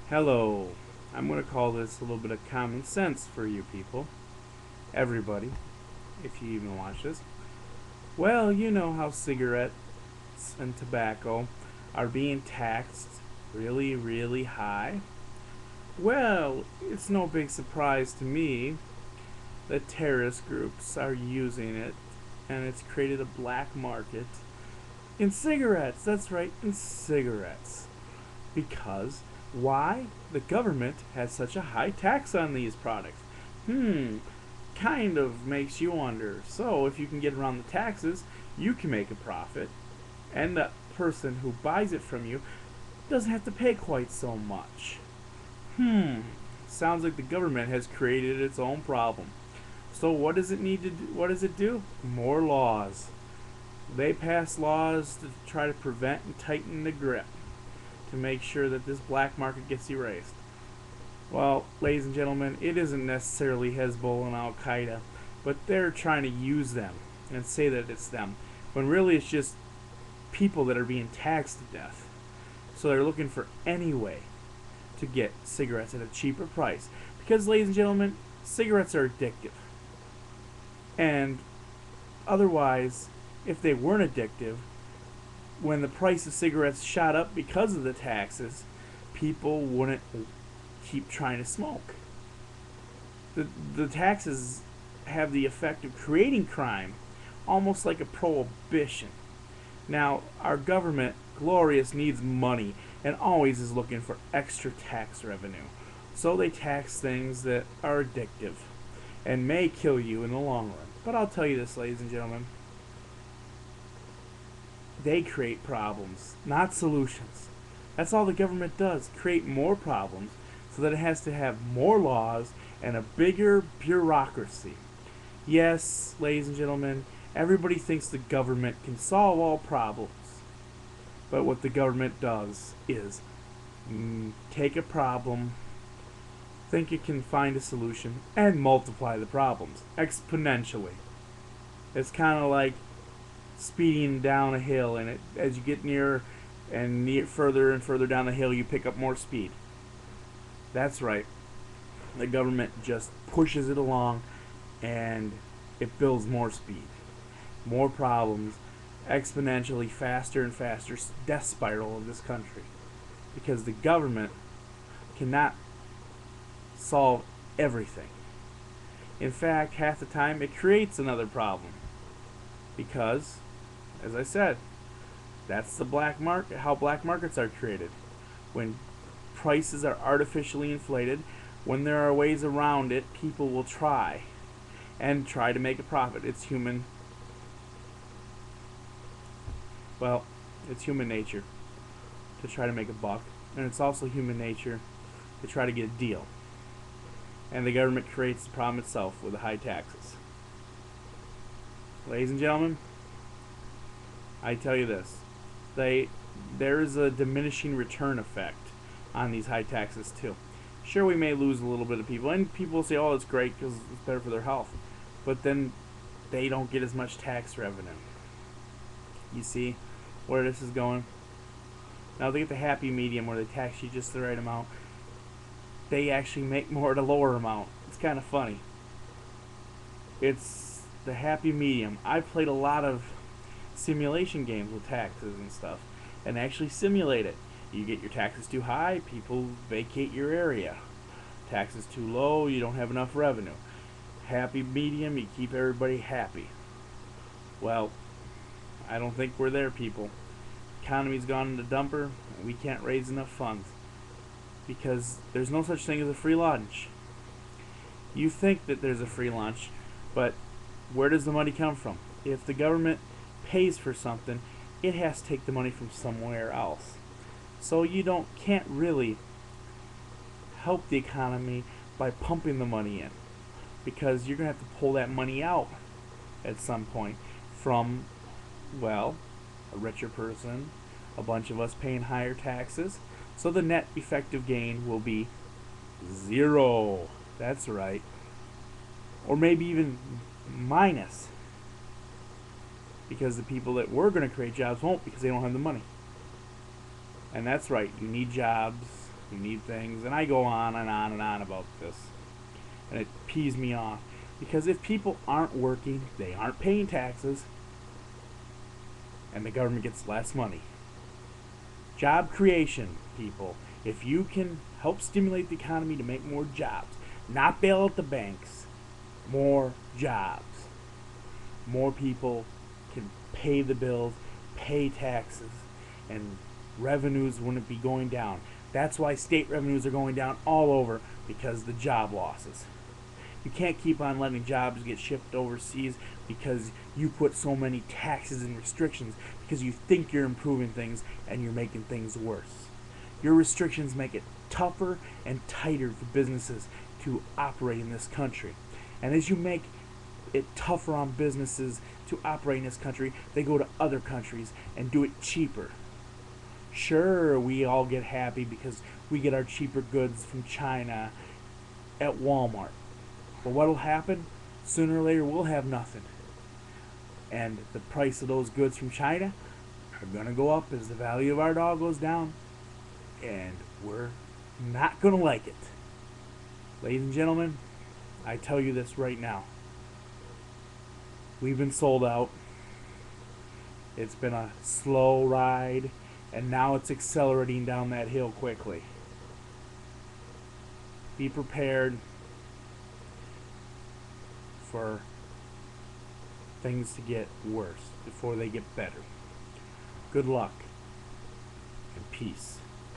Hello. I'm going to call this a little bit of common sense for you people. Everybody, if you even watch this. Well, you know how cigarettes and tobacco are being taxed really, really high. Well, it's no big surprise to me that terrorist groups are using it, and it's created a black market in cigarettes. That's right, in cigarettes. Because why? The government has such a high tax on these products. Kind of makes you wonder. So, if you can get around the taxes, you can make a profit, and the person who buys it from you doesn't have to pay quite so much. Sounds like the government has created its own problem. So, what does it need to do? What does it do? More laws. They pass laws to try to prevent and tighten the grip to make sure that this black market gets erased. Well, ladies and gentlemen, it isn't necessarily Hezbollah and Al Qaeda, but they're trying to use them and say that it's them, when really it's just people that are being taxed to death. So they're looking for any way to get cigarettes at a cheaper price. Because, ladies and gentlemen, cigarettes are addictive. And otherwise, if they weren't addictive, when the price of cigarettes shot up because of the taxes, people wouldn't keep trying to smoke. The taxes have the effect of creating crime, almost like a prohibition. Now, our government, glorious, needs money and always is looking for extra tax revenue. So they tax things that are addictive and may kill you in the long run. But I'll tell you this, ladies and gentlemen, they create problems, not solutions. That's all the government does, create more problems so that it has to have more laws and a bigger bureaucracy. Yes, ladies and gentlemen, everybody thinks the government can solve all problems. But what the government does is take a problem, think it can find a solution, and multiply the problems exponentially. It's kind of like speeding down a hill, and as you get nearer and further and further down the hill, you pick up more speed. That's right. The government just pushes it along, and it builds more speed, more problems, exponentially faster and faster. Death spiral of this country, because the government cannot solve everything. In fact, half the time it creates another problem, because, as I said, that's the black market, how black markets are created. When prices are artificially inflated, when there are ways around it, people will try to make a profit. It's human nature to try to make a buck, and it's also human nature to try to get a deal. And the government creates the problem itself with the high taxes. Ladies and gentlemen, I tell you this, there is a diminishing return effect on these high taxes too. Sure, we may lose a little bit of people, and people will say, oh, it's great because it's better for their health, but then they don't get as much tax revenue. You see where this is going? Now they get the happy medium where they tax you just the right amount. They actually make more at a lower amount. It's kind of funny. It's the happy medium. I played a lot of simulation games with taxes and stuff, and actually simulate it. You get your taxes too high, people vacate your area. Taxes too low, you don't have enough revenue. Happy medium, you keep everybody happy. Well, I don't think we're there, people. Economy's gone into dumper, and we can't raise enough funds, because there's no such thing as a free lunch. You think that there's a free lunch, but where does the money come from? If the government pays for something, it has to take the money from somewhere else. So you can't really help the economy by pumping the money in, because you're going to have to pull that money out at some point from, well, a richer person, a bunch of us paying higher taxes. So the net effective gain will be zero. That's right. Or maybe even minus, because the people that were going to create jobs won't, because they don't have the money. And that's right, you need jobs, We need things, and I go on and on and on about this, and it pees me off, because if people aren't working, they aren't paying taxes, and the government gets less money. Job creation, people. If you can help stimulate the economy to make more jobs, not bail out the banks, more jobs. More people can pay the bills, pay taxes, and revenues wouldn't be going down. That's why state revenues are going down all over, because the job losses. You can't keep on letting jobs get shipped overseas because you put so many taxes and restrictions because you think you're improving things and you're making things worse. Your restrictions make it tougher and tighter for businesses to operate in this country. And as you make it tougher on businesses to operate in this country, they go to other countries and do it cheaper. Sure, we all get happy because we get our cheaper goods from China at Walmart. But what'll happen? Sooner or later, we'll have nothing. And the price of those goods from China are going to go up as the value of our dog goes down. And we're not going to like it. Ladies and gentlemen, I tell you this right now. We've been sold out. It's been a slow ride, and now it's accelerating down that hill quickly. Be prepared for things to get worse before they get better. Good luck and peace.